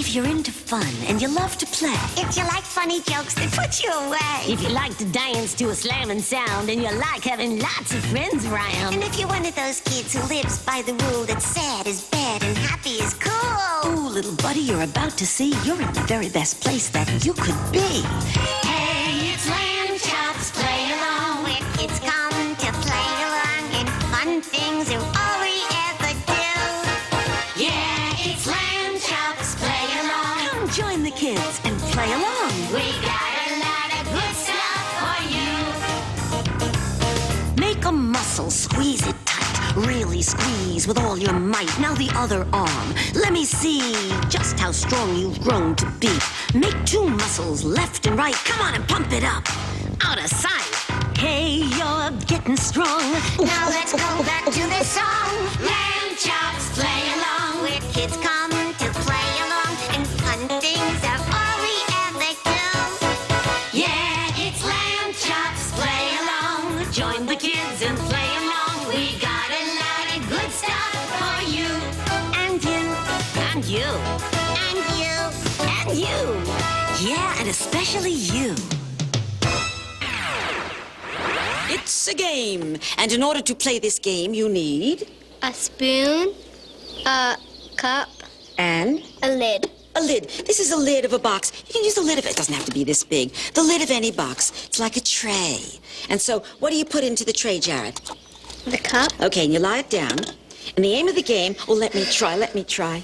If you're into fun and you love to play. If you like funny jokes that put you away. If you like to dance to a slamming sound and you like having lots of friends around. And if you're one of those kids who lives by the rule that sad is bad and happy is cool. Ooh, little buddy, you're about to see you're in the very best place that you could be. Hey, it's Lamb Chops, play along. Where kids come to play along and fun things are all we ever do. Yeah, it's Lamb Chops, play along. Come join the kids and play along. We got a lot of good stuff for you. Make a muscle, squeeze it tight. Really squeeze with all your might. Now the other arm. Let me see just how strong you've grown to be. Make two muscles, left and right. Come on and pump it up. Out of sight. Hey, you're getting strong. Now let's go back to the song. Lamb Chops, play along. Where kids come to play along and fun things are all we ever do. Yeah, it's Lamb Chops, play along. Join the kids and play along. We got a lot of good stuff for you. And you. And you. And you. And you. Yeah, and especially you. It's a game. And in order to play this game, you need... A spoon, a cup, And a lid. a lid. This is a lid of a box. You can use the lid of it. It doesn't have to be this big. The lid of any box. It's like a tray. And so, what do you put into the tray, Jared? The cup. Okay, and you lie it down. And the aim of the game... Oh, let me try.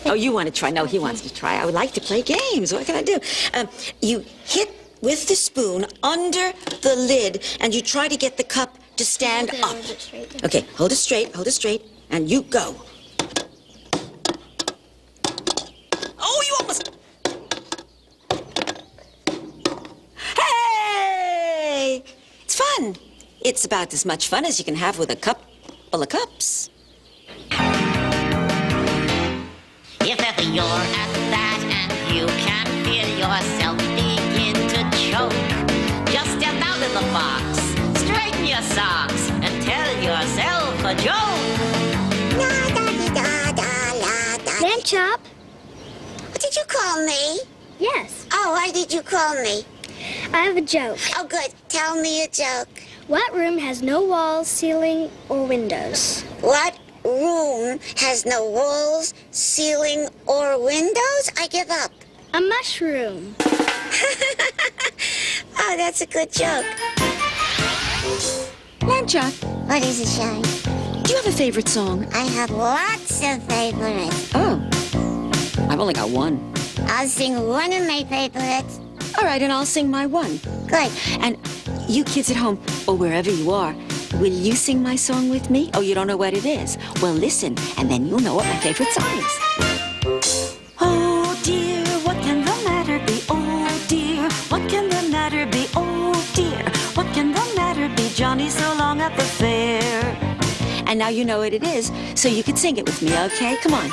Oh, you want to try? No, he wants to try. I would like to play games. What can I do? You hit with the spoon under the lid, and you try to get the cup to stand Hold it, up. hold it straight. Okay, hold it straight, and you go. Oh, you almost... Hey! It's fun. It's about as much fun as you can have with a cup full of cups. If ever you're at that and you can feel yourself begin to choke, just step out of the box, straighten your socks, and tell yourself a joke. Lamb Chop? What did you call me? Yes. Oh, why did you call me? I have a joke. Oh, good. Tell me a joke. What room has no walls, ceiling, or windows? What room has no walls, ceiling, or windows? I give up. A mushroom. Oh, that's a good joke. Lamb Chop, What is it, Shine? do you have a favorite song? I have lots of favorites. Oh, I've only got one. I'll sing one of my favorites. All right, and I'll sing my one. Good. And you kids at home, or wherever you are, will you sing my song with me? Oh, you don't know what it is? Well, listen, and then you'll know what my favorite song is. Oh dear, what can the matter be? Oh dear, what can the matter be? Oh dear, what can the matter be? Johnny so long at the fair. And now you know what it is, so you can sing it with me, okay? Come on.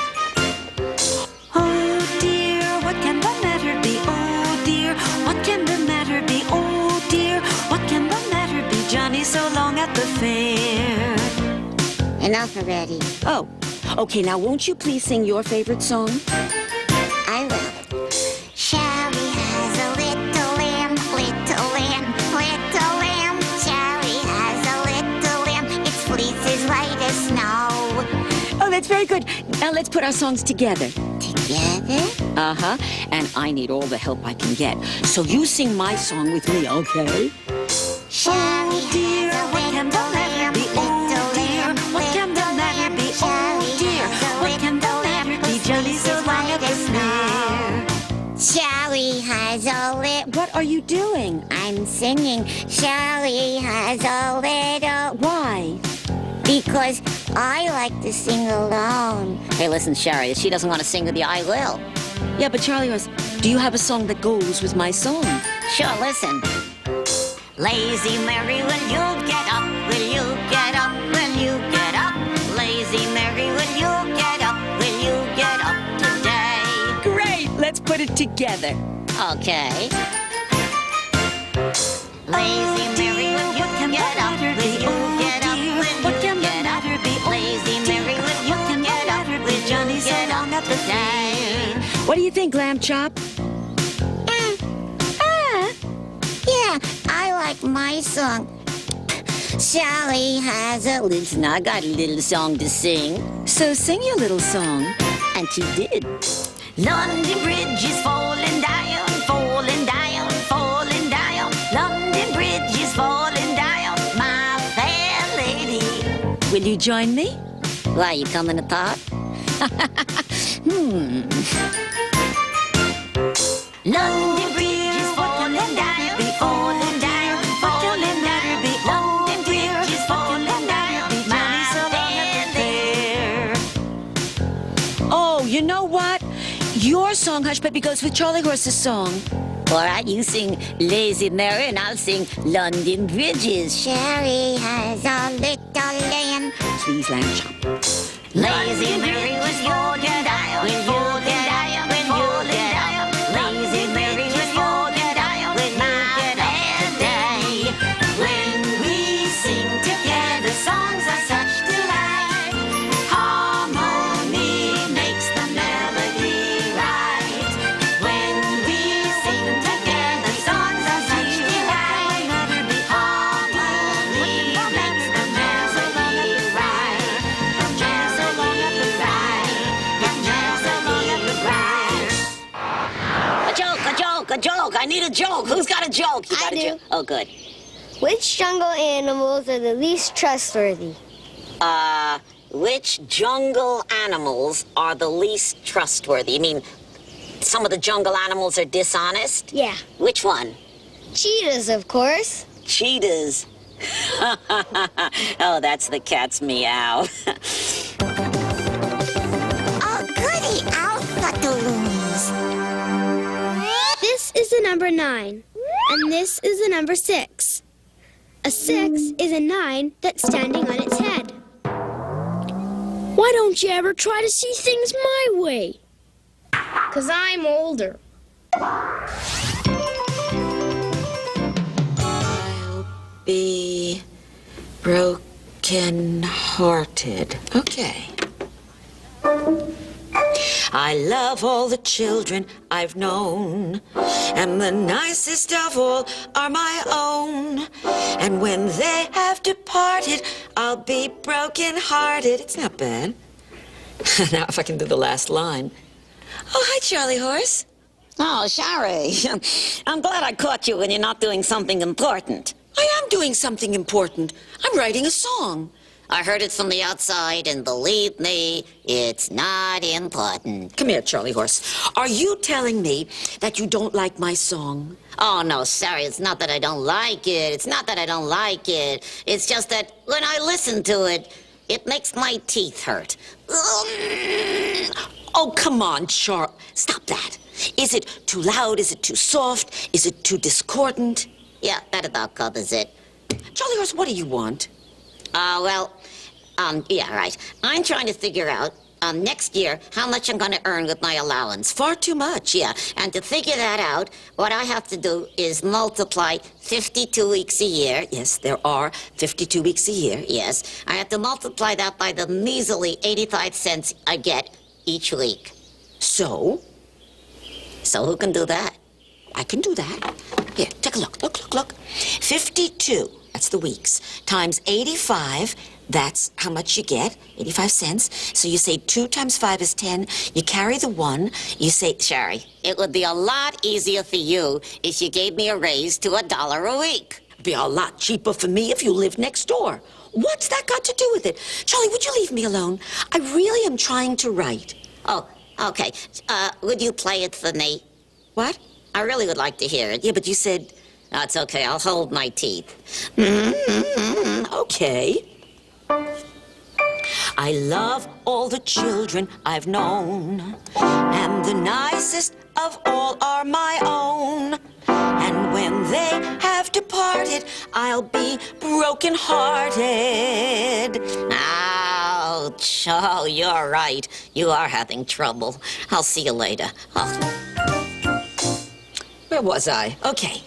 Oh dear, what can the matter be? Oh dear, what can the matter be? Oh dear, what can the matter be? Johnny so long at the fair. Enough already. Oh, okay, now won't you please sing your favorite song? I will. Sherry has a little lamb, little lamb, little lamb. Sherry has a little lamb. Its fleece is white as snow. Oh, that's very good. Now let's put our songs together. Together? Uh-huh. And I need all the help I can get. So you sing my song with me, okay? Sherry dear, has a what can the little matter lamb, be? little Oh dear, lamb, what can the little matter lamb. be? Sherry Oh dear, has a what can the little matter lamb, be? whose Johnny fleece so is long white at the as snow. Sherry has a little... What are you doing? I'm singing. Sherry has a little... Why? Because I like to sing alone. Hey, listen, Sherry, if she doesn't want to sing with you, I will. Yeah, but Charlie was... Do you have a song that goes with my song? Sure, listen. Lazy Mary, will you get up? Will you get up? Will you get up? Lazy Mary, will you get up? Will you get up today? Great! Let's put it together. Okay. Lazy Mary, will you get up? Will you get up? Will you get up? Lazy Mary, will you get up? Will you get up today? What do you think, Lamb Chop? Yeah, I like my song. Sally has a Listen, I got a little song to sing. So sing your little song. And she did. London Bridge is falling down, falling down, falling down. London Bridge is falling down, my fair lady. Will you join me? Why, you coming to talk? London Bridge is falling down, falling down, falling down. London Bridge is falling down, my fair lady. Oh, you know what? Your song, Hush Puppy, goes with Charlie Horse's song. All right, you sing Lazy Mary and I'll sing London Bridges. Sherry has a little lamb. Please, Lamb Chop. Lazy Mary was falling down, when falling down, when falling down. Lazy Mary was falling down, when my fair day. When we sing together, songs are such delight. Harmony makes the melody right. When we sing together, songs are such delight. Harmony makes the melody right. A joke. I need a joke. Who's got a joke? You got I a do. joke? Oh, good. Which jungle animals are the least trustworthy? Which jungle animals are the least trustworthy? You mean some of the jungle animals are dishonest? Yeah. Which one? Cheetahs, of course. Cheetahs. Oh, that's the cat's meow. Oh, goody, Alpha-Doons. This is the number 9, and this is the number 6. A 6 is a 9 that's standing on its head. Why don't you ever try to see things my way? 'Cause I'm older. I'll be broken-hearted. Okay. I love all the children I've known, and the nicest of all are my own. And when they have departed, I'll be broken-hearted. It's not bad. Now, if I can do the last line. Oh, hi, Charlie Horse. Oh, Shari, I'm glad I caught you when you're not doing something important. I am doing something important. I'm writing a song. I heard it from the outside, and believe me, it's not important. Come here, Charlie Horse. Are you telling me that you don't like my song? Oh, no, sorry, it's not that I don't like it. It's not that I don't like it. It's just that when I listen to it, it makes my teeth hurt. Oh, come on, Char. Stop that. Is it too loud? Is it too soft? Is it too discordant? Yeah, that about covers it. Charlie Horse, what do you want? Yeah, right. I'm trying to figure out, next year, how much I'm going to earn with my allowance. Far too much. Yeah, and to figure that out, what I have to do is multiply 52 weeks a year. Yes, there are 52 weeks a year. Yes, I have to multiply that by the measly 85 cents I get each week. So, So who can do that? I can do that. Here, take a look. Look. 52, that's the weeks, times 85, that's how much you get, 85 cents. So you say 2 times 5 is 10. You carry the 1. You say, Sherry, it would be a lot easier for you if you gave me a raise to $1 a week. it'd be a lot cheaper for me if you lived next door. What's that got to do with it? Charlie, would you leave me alone? I really am trying to write. Oh, okay. Would you play it for me? What? I really would like to hear it. Yeah, but you said... No, it's okay. I'll hold my teeth. Okay. I love all the children I've known, and the nicest of all are my own. And when they have departed, I'll be broken-hearted. Ouch. Oh, you're right. You are having trouble. I'll see you later. Oh. Where was I? Okay.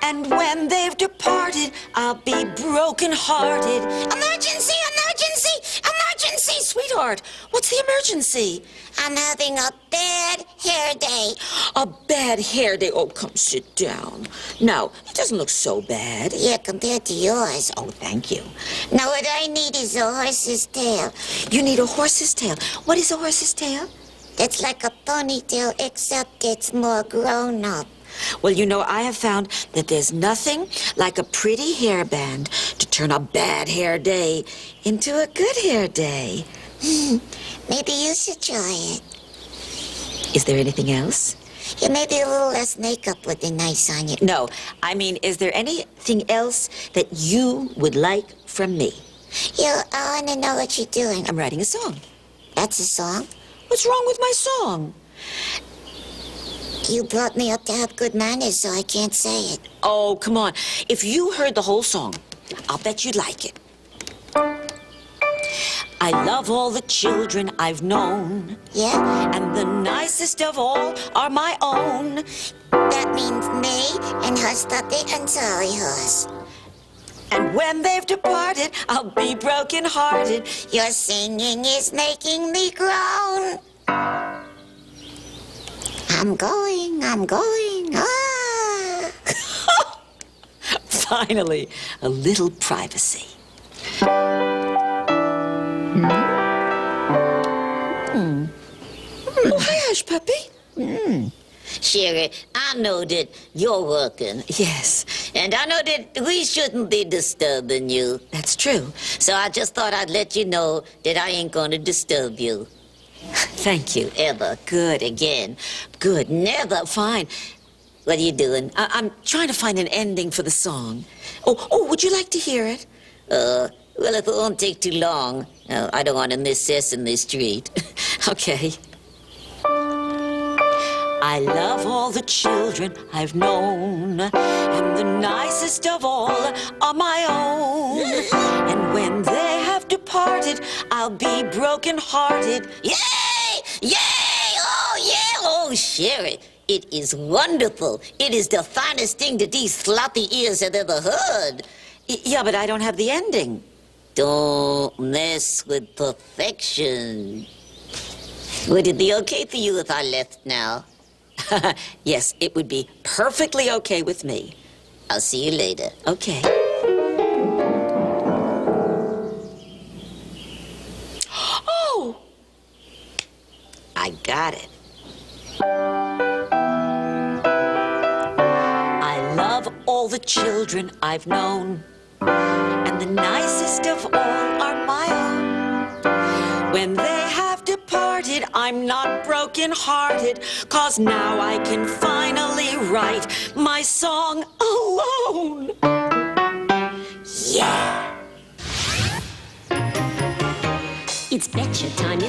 And when they've departed, I'll be broken-hearted. Emergency! Emergency! Emergency! sweetheart, what's the emergency? I'm having a bad hair day. A bad hair day. Oh, come sit down. No, it doesn't look so bad. Yeah, compared to yours. Oh, thank you. Now, what I need is a horse's tail. You need a horse's tail. What is a horse's tail? It's like a ponytail, except it's more grown up. Well, you know, I have found that there's nothing like a pretty hairband to turn a bad hair day into a good hair day. Maybe you should try it. Is there anything else? Yeah, maybe a little less makeup would be nice on you. No, I mean, is there anything else that you would like from me? Yeah, I want to know what you're doing. I'm writing a song. That's a song? What's wrong with my song? You brought me up to have good manners, so I can't say it. Oh, come on. If you heard the whole song, I'll bet you'd like it. I love all the children I've known, Yeah? and the nicest of all are my own. That means me and Hustuppi and Sorry Horse. And when they've departed, I'll be broken-hearted. Your singing is making me groan. I'm going. Ah! Finally, a little privacy. Oh, hi, Hush Puppy. Sherry, I know that you're working, Yes, and I know that we shouldn't be disturbing you. that's true. So I just thought I'd let you know that I ain't gonna disturb you. Thank you. Ever. Good. Again. Good. Never. Fine. What are you doing? I'm trying to find an ending for the song. Oh, would you like to hear it? Well, if it won't take too long. I don't want to miss Sesame Street. Okay. I love all the children I've known, and the nicest of all are my own. And when they have departed, I'll be broken-hearted. Yay! Yay! Oh, yeah! Oh, Sherry, it is wonderful. It is the finest thing that these sloppy ears have ever heard. Yeah, but I don't have the ending. Don't mess with perfection. Would it be okay for you if I left now? Yes, it would be perfectly okay with me. I'll see you later. Okay. Oh! I got it. I love all the children I've known, and the nicest of all are my own. When they have departed, I'm not broken-hearted, 'cause now I can finally write my song alone. Yeah! It's betcha time,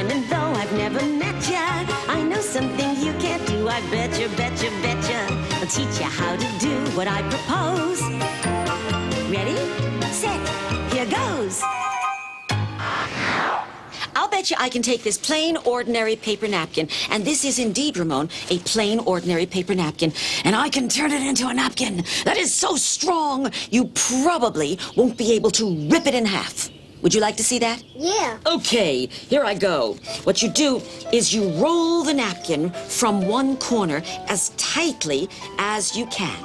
and though I've never met ya, I know something you can't do. I betcha. I'll teach you how to do what I propose. Ready, set, here goes. I'll bet you I can take this plain, ordinary paper napkin, and this is indeed, Ramon, a plain, ordinary paper napkin, and I can turn it into a napkin that is so strong you probably won't be able to rip it in half. Would you like to see that? Yeah. Okay, here I go. What you do is you roll the napkin from one corner as tightly as you can.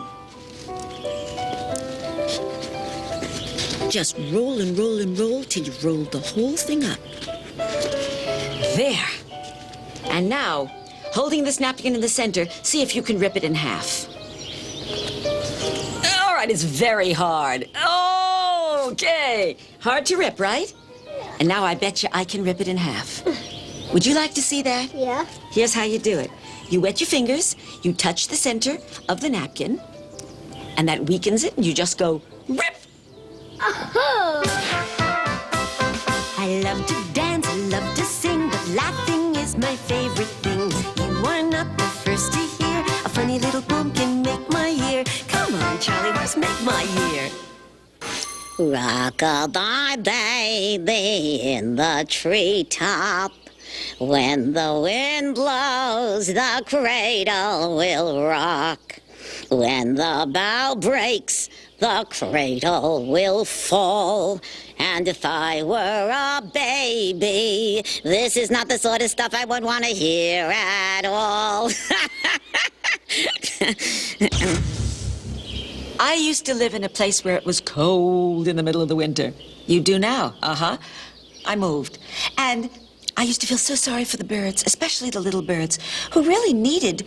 Just roll and roll and roll till you roll the whole thing up. There. And now, holding this napkin in the center, see if you can rip it in half. All right, it's very hard. Okay. Hard to rip, right? And now I bet you I can rip it in half. Would you like to see that? Yeah. Here's how you do it. You wet your fingers, you touch the center of the napkin, and that weakens it, and you just go, rip! Oh. I love to dance, I love to sing, but laughing is my favorite thing. You are not the first to hear a funny little pumpkin make my year. Come on, Charlie Horse, make my year. Rock-a-bye, baby, in the treetop. When the wind blows, the cradle will rock. When the bough breaks, the cradle will fall. And if I were a baby, this is not the sort of stuff I would want to hear at all. I used to live in a place where it was cold in the middle of the winter. You do now? Uh-huh. I moved. And I used to feel so sorry for the birds, especially the little birds, who really needed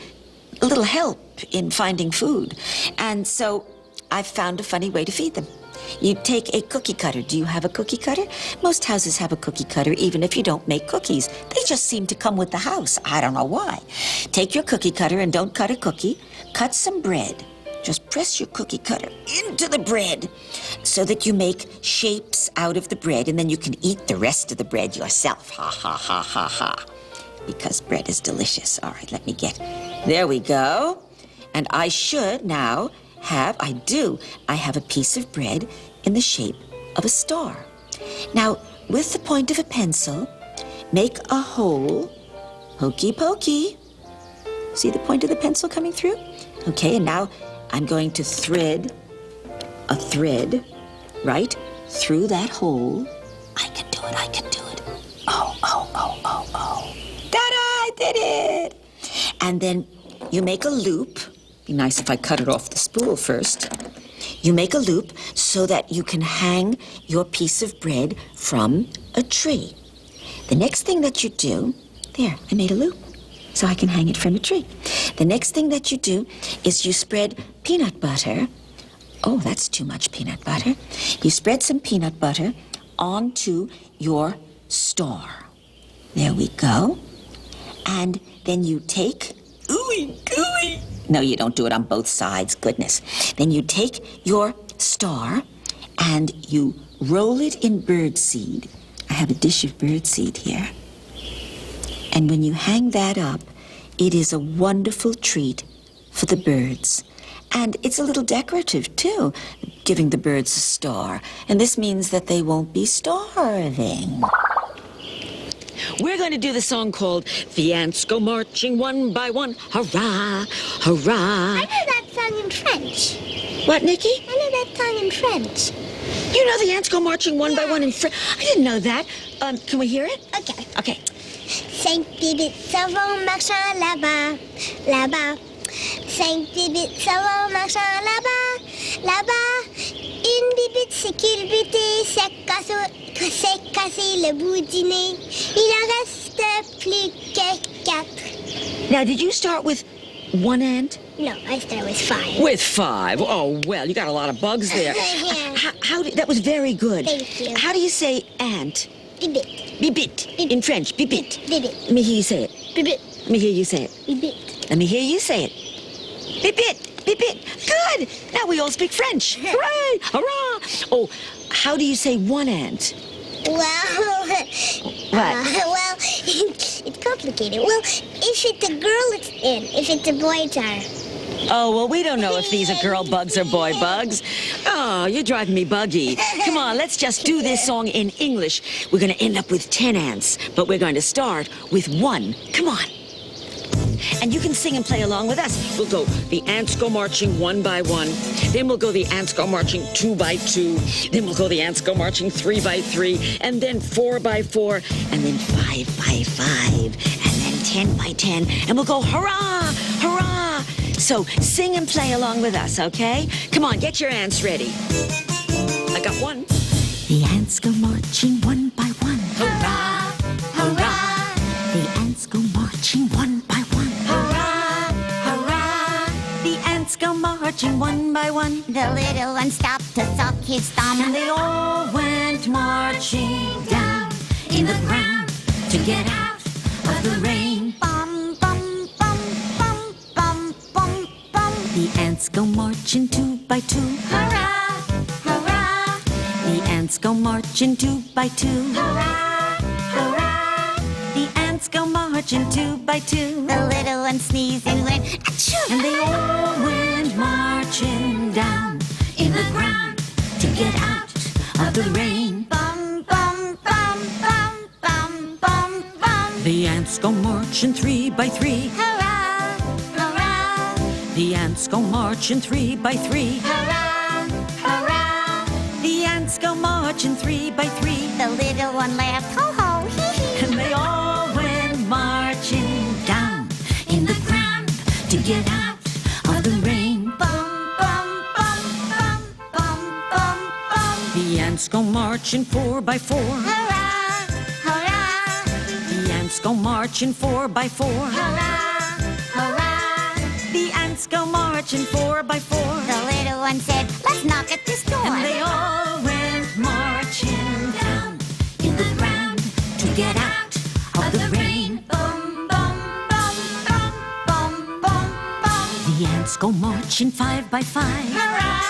a little help in finding food. And so I found a funny way to feed them. You take a cookie cutter. Do you have a cookie cutter? Most houses have a cookie cutter, even if you don't make cookies. They just seem to come with the house. I don't know why. Take your cookie cutter and don't cut a cookie. Cut some bread. Just press your cookie cutter into the bread so that you make shapes out of the bread, and then you can eat the rest of the bread yourself. Ha, ha, ha, ha, ha. Because bread is delicious. All right, let me get... There we go. And I should now have... I have a piece of bread in the shape of a star. Now, with the point of a pencil, make a hole. Hokey pokey. See the point of the pencil coming through? Okay, and now I'm going to thread a thread right through that hole. I can do it, I can do it. Oh, oh, oh, oh, oh. Ta-da, I did it! And then you make a loop. Be nice if I cut it off the spool first. You make a loop so that you can hang your piece of bread from a tree. The next thing that you do, there, I made a loop so I can hang it from a tree. The next thing that you do is you spread peanut butter. Oh, that's too much peanut butter. You spread some peanut butter onto your star. There we go. And then you take... Ooey, gooey. No, you don't do it on both sides. Goodness. Then you take your star and you roll it in birdseed. I have a dish of birdseed here. And when you hang that up, it is a wonderful treat for the birds. And it's a little decorative, too, giving the birds a star. And this means that they won't be starving. We're going to do the song called The Ants Go Marching One by One. Hurrah, hurrah. I know that song in French. What, Nikki? I know that song in French. You know the ants go marching one by one in French? I didn't know that. Can we hear it? Okay. Okay. 5 bibits s'en vont marchant là-bas, là-bas. 5 bibits s'en vont marchant là-bas, là-bas. Une bibite s'est culbutée, s'est cassé le bout du nez. Il en reste plus que 4. Now, did you start with one ant? No, I start with 5. With 5. Oh, well, you got a lot of bugs there. Yeah. That was very good. Thank you. How do you say ant? Bibit, Bibit. In French, bibit. bibit, Let me hear you say it. bibit, Let me hear you say it. bibit. Let me hear you say it. Bibit. Bibit. Good. Now we all speak French. Hooray. Hurrah. Oh, how do you say one ant? Well, What? well, it's complicated. Well, if it's a girl, it's in. If it's a boy, it's R. Oh, well, we don't know if these are girl bugs or boy bugs. Oh, you're driving me buggy. Come on, let's just do this song in English. We're going to end up with 10 ants, but we're going to start with 1. Come on. And you can sing and play along with us. We'll go, the ants go marching 1 by 1. Then we'll go, the ants go marching 2 by 2. Then we'll go, the ants go marching 3 by 3. And then 4 by 4. And then 5 by 5. And then 10 by 10. And we'll go, hurrah, hurrah. So sing and play along with us, okay? Come on, get your ants ready. I got 1. The ants go marching 1 by 1. Hurrah, hurrah. The ants go marching 1 by 1. Hurrah, hurrah. The ants go marching 1 by 1. The little one stopped to suck his thumb. And they all went marching down in the ground to get out of the rain. Bum, bum, bum, bum, bum, bum, bum. The ants go marching 2 by 2. Hurrah, hurrah, The ants go marching 2 by 2. hurrah, hurrah. The ants go marching 2 by 2. The little one sneezed and went, achoo. And they all went marching down in the ground to get out of the rain. Bum, bum, bum, bum, bum, bum, bum. The ants go marching 3 by 3. Hurrah, hurrah, The ants go marching 3 by 3. hurrah, marching 3 by 3. The little one laughed, ho ho, hee hee. And they all went marching down in the ground to get out of the rain. Bum, bum, bum, bum, bum, bum, bum. The ants go marching 4 by 4. Hurrah, hurrah, The ants go marching 4 by 4. hurrah, hurrah. The ants go marching 4 by 4. The little one said, let's knock at this door. And they all went marching down in the ground to get out of the rain. Bum, bum, bum, bum, bum, bum, bum. The ants go marching 5 by 5. Hurrah,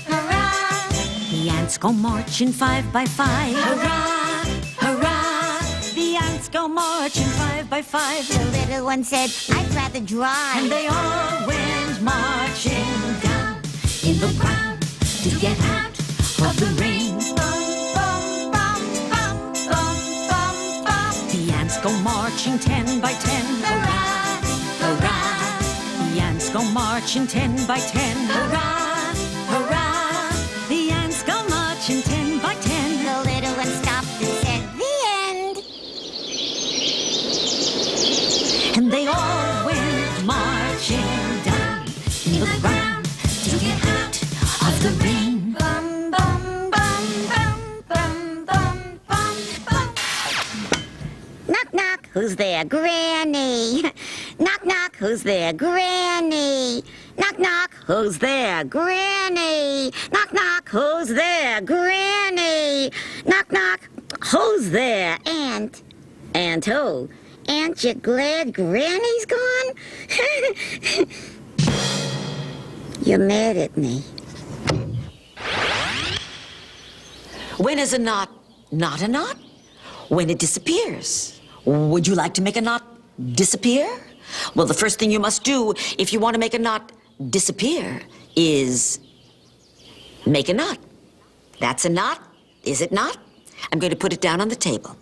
hurrah. The ants go marching 5 by 5. Hurrah, hurrah. The ants go marching 5 by 5. The little one said, I'd rather drive. And they all went marching down in the ground to get out of the rain. Bum, bum, bum, bum, bum, bum. The ants go marching 10 by 10. Hurrah, Hurrah! The ants go marching 10 by 10. Hurrah! Hurrah! The ants go marching 10 by 10. The little one stopped and said, the end. And they all went marching down in the ground to get out of the rain. Bum, bum, bum, bum, bum, bum, bum, bum. Knock, knock, who's there? Granny. Knock, knock, who's there? Granny. Knock, knock, who's there? Granny. Knock, knock, who's there? Granny. Knock, knock, who's there? Aunt. Aunt who? Aunt, you glad Granny's gone? You're mad at me. When is a knot not a knot? When it disappears. Would you like to make a knot disappear? Well, the first thing you must do if you want to make a knot disappear is make a knot. That's a knot, is it not? I'm going to put it down on the table.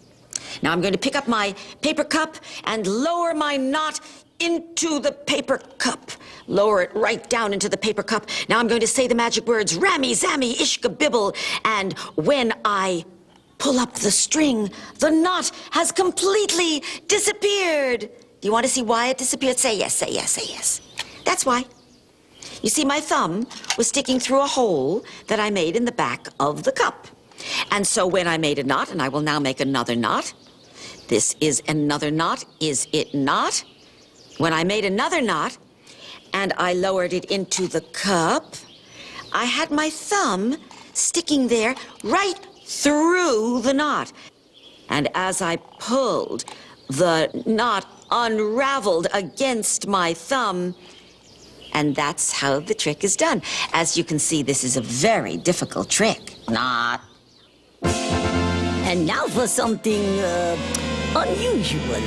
Now I'm going to pick up my paper cup and lower my knot into the paper cup. Lower it right down into the paper cup. Now I'm going to say the magic words, Rammy, Zammy, Ishka, Bibble, and when I pull up the string, the knot has completely disappeared. Do you want to see why it disappeared? Say yes, say yes, say yes. That's why. You see, my thumb was sticking through a hole that I made in the back of the cup. And so when I made a knot, and I will now make another knot, this is another knot, is it not? When I made another knot, and I lowered it into the cup, I had my thumb sticking there right through the knot. And as I pulled, the knot unraveled against my thumb. And that's how the trick is done. As you can see, this is a very difficult trick. Knot. And now for something unusual.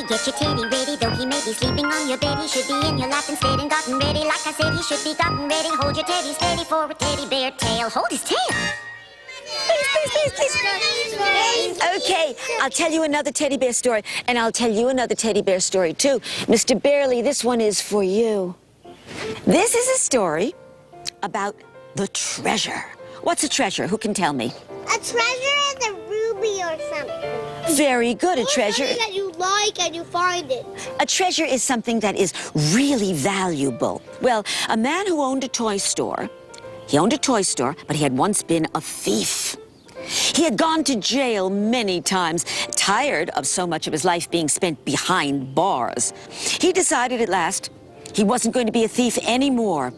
Get your teddy ready, though he may be sleeping on your bed. He should be in your lap instead and gotten ready. Like I said, he should be gotten ready. Hold your teddy steady for a teddy bear tail. Hold his tail. Please. Okay, I'll tell you another teddy bear story, and I'll tell you another teddy bear story, too. Mr. Bearley, this one is for you. This is a story about the treasure. What's a treasure? Who can tell me? A treasure is a ruby or something. Very good, a treasure. Something that you like and you find it. A treasure is something that is really valuable. Well, a man who owned a toy store, he owned a toy store, but he had once been a thief. He had gone to jail many times, tired of so much of his life being spent behind bars. He decided at last he wasn't going to be a thief anymore.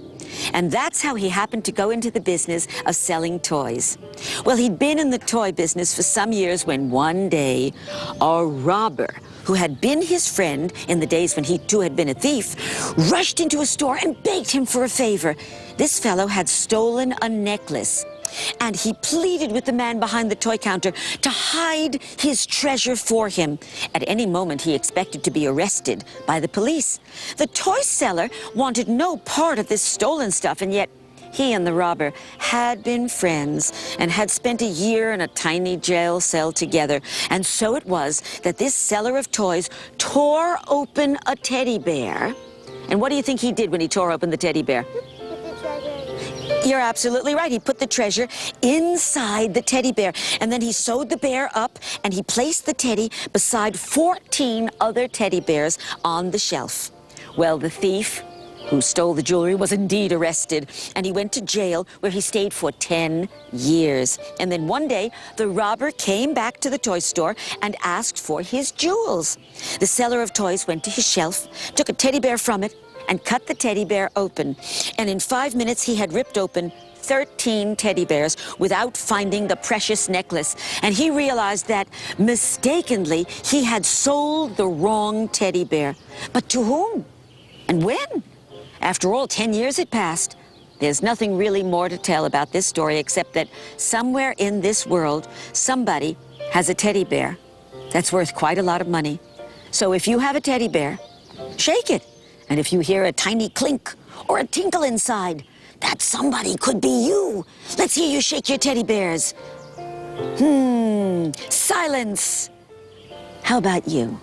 And that's how he happened to go into the business of selling toys. Well, he'd been in the toy business for some years when one day a robber who had been his friend in the days when he too had been a thief rushed into a store and begged him for a favor. this fellow had stolen a necklace. And he pleaded with the man behind the toy counter to hide his treasure for him. At any moment, he expected to be arrested by the police. The toy seller wanted no part of this stolen stuff, and yet he and the robber had been friends and had spent a year in a tiny jail cell together. And so it was that this seller of toys tore open a teddy bear. And what do you think he did when he tore open the teddy bear? You're absolutely right. He put the treasure inside the teddy bear, and then he sewed the bear up, and he placed the teddy beside 14 other teddy bears on the shelf. Well, the thief who stole the jewelry was indeed arrested, and he went to jail where he stayed for 10 years. And then one day, the robber came back to the toy store and asked for his jewels. The seller of toys went to his shelf, took a teddy bear from it, and cut the teddy bear open. And in 5 minutes, he had ripped open 13 teddy bears without finding the precious necklace. And he realized that, mistakenly, he had sold the wrong teddy bear. But to whom? And when? After all, 10 years had passed. There's nothing really more to tell about this story except that somewhere in this world, somebody has a teddy bear that's worth quite a lot of money. So if you have a teddy bear, shake it. And if you hear a tiny clink or a tinkle inside, that somebody could be you. Let's hear you shake your teddy bears. Silence. How about you?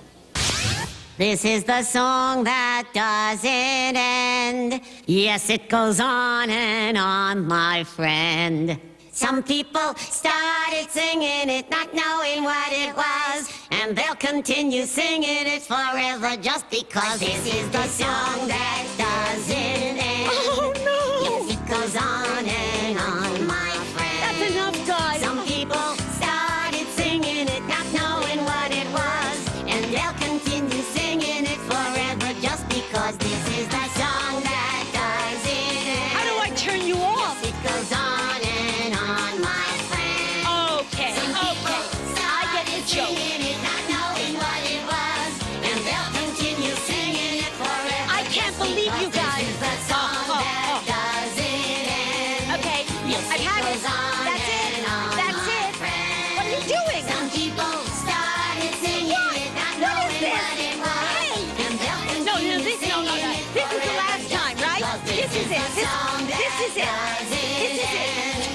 This is the song that doesn't end. Yes, it goes on and on, my friend. Some people started singing it, not knowing what it was, and they'll continue singing it forever just because this is the song that doesn't end. Oh, no! Yes, it goes on and on, my friend. That's enough, guys. Some people started singing it, not knowing what it was, and they'll continue singing it forever just because this is the song that doesn't end. How do I turn you off? Yes, it goes on and on, my friend. Okay, Some people I get the started joke. singing it, not knowing what it was, and they'll continue singing it forever. I can't just believe you because guys. This is the song that doesn't end. Okay, Yes, I've had it. goes on That's it. and on, That's my it. friend. What are you doing? Some people started singing it, not What is knowing this? what it was, Hey! and they'll No, continue this is singing it This is the forever last just time, right? because This is it. the song This is it. that This is it.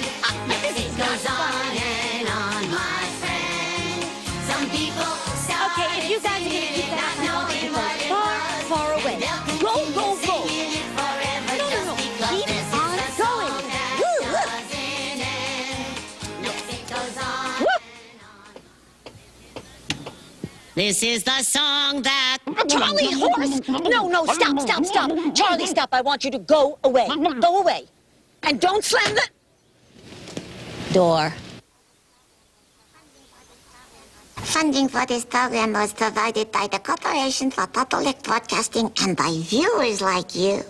Yes, it goes on and on, my friend. Some people started Okay, if you guys are gonna singing keep it, that not knowing what it far, was, far away. and they'll Go, continue go, go. singing it forever No, no, just no. because Keep this is on the going. song that Woo, woo. doesn't end. Yes, it goes on. Whoop. This is the song that... Charlie, horse! No, stop. Charlie, stop. I want you to go away. Go away. And don't slam the door. Funding for this program was provided by the Corporation for Public Broadcasting and by viewers like you.